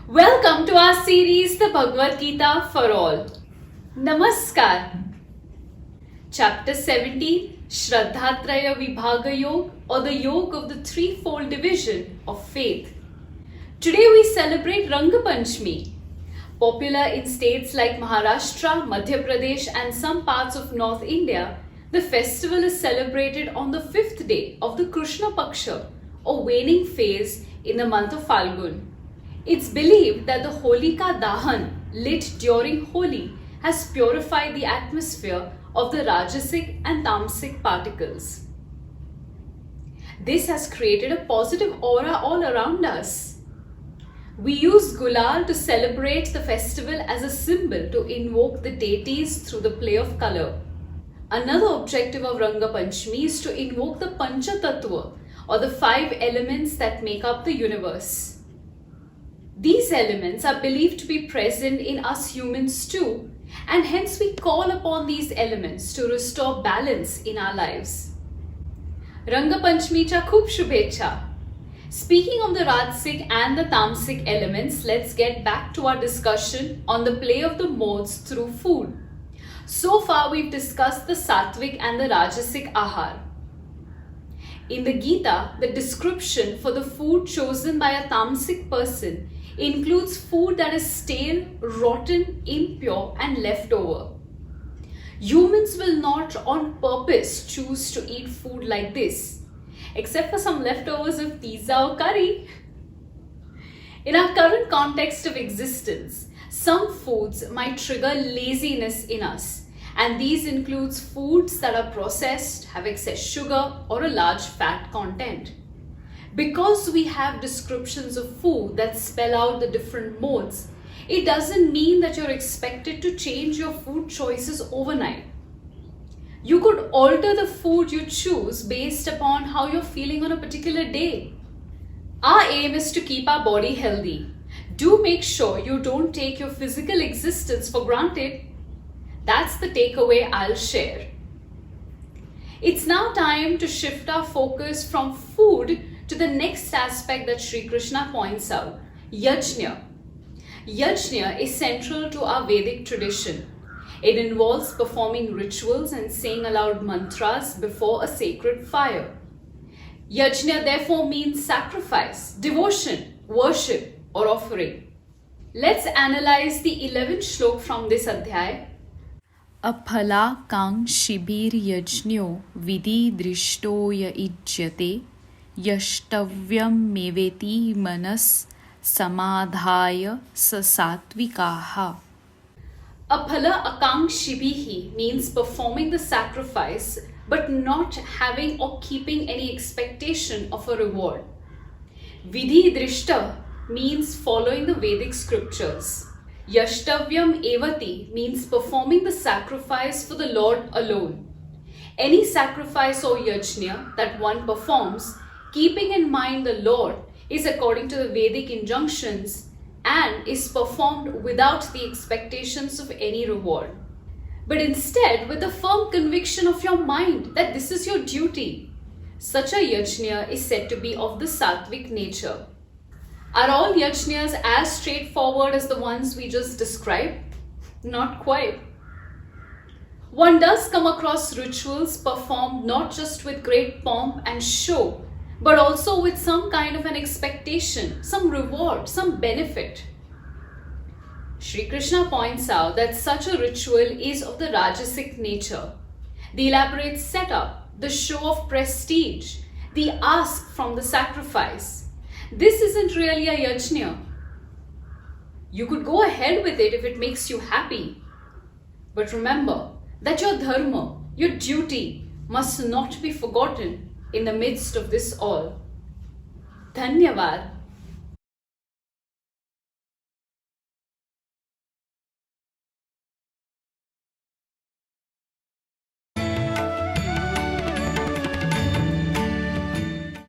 Welcome to our series, the Bhagavad Gita for All. Namaskar. Chapter 17, Śhraddhā Traya Vibhāg Yog, or the Yoke of the threefold division of faith. Today we celebrate Rangapanchami. Popular in states like Maharashtra, Madhya Pradesh and some parts of North India, the festival is celebrated on the 5th day of the Krishna Paksha, or waning phase in the month of Falgun. It's believed that the Holika Dahan, lit during Holi, has purified the atmosphere of the rajasic and tamasic particles. This has created a positive aura all around us. We use gulal to celebrate the festival as a symbol to invoke the deities through the play of color. Another objective of Rangapanchami is to invoke the pancha tatvas, or the 5 elements that make up the universe. These elements are believed to be present in us humans too, and hence we call upon these elements to restore balance in our lives. Rangapanchamicha khub shubhecha. Speaking of the rajasic and the tamasic elements, let's get back to our discussion on the play of the modes through food. So far we've discussed the sattvic and the rajasic ahar. In the Gita, the description for the food chosen by a tamasic person includes food that is stale, rotten, impure and leftover. Humans will not on purpose choose to eat food like this, except for some leftovers of pizza or curry. In our current context of existence, some foods might trigger laziness in us, and these includes foods that are processed, have excess sugar or a large fat content. Because we have descriptions of food that spell out the different modes, it doesn't mean that you're expected to change your food choices overnight. You could alter the food you choose based upon how you're feeling on a particular day. Our aim is to keep our body healthy. Do make sure you don't take your physical existence for granted. That's the takeaway I'll share. It's now time to shift our focus from food to the next aspect that Sri Krishna points out, Yajña. Yajña is central to our Vedic tradition. It involves performing rituals and saying aloud mantras before a sacred fire. Yajña therefore means sacrifice, devotion, worship or offering. Let's analyze the 11th shlok from this Adhyay. अफलाकाङ्क्षिभिर् यज्ञो विधि दृष्टो य इज्यते यष्टव्यमेवेति मनस् समाधाय स सात्विकाः. Aphala akangshibihi means performing the sacrifice but not having or keeping any expectation of a reward. Vidhi drishta means following the Vedic scriptures. Yashtavyam evati means performing the sacrifice for the Lord alone. Any sacrifice or yajna that one performs, keeping in mind the Lord, is according to the Vedic injunctions and is performed without the expectations of any reward, but instead with the firm conviction of your mind that this is your duty. Such a yajna is said to be of the sattvic nature. Are all yajnas as straightforward as the ones we just described? Not quite. One does come across rituals performed not just with great pomp and show, but also with some kind of an expectation, some reward, some benefit. Sri Krishna points out that such a ritual is of the rajasic nature. The elaborate setup, the show of prestige, the ask from the sacrifice. This isn't really a yajna. You could go ahead with it if it makes you happy. But remember that your dharma, your duty, must not be forgotten in the midst of this all. Dhanyavad.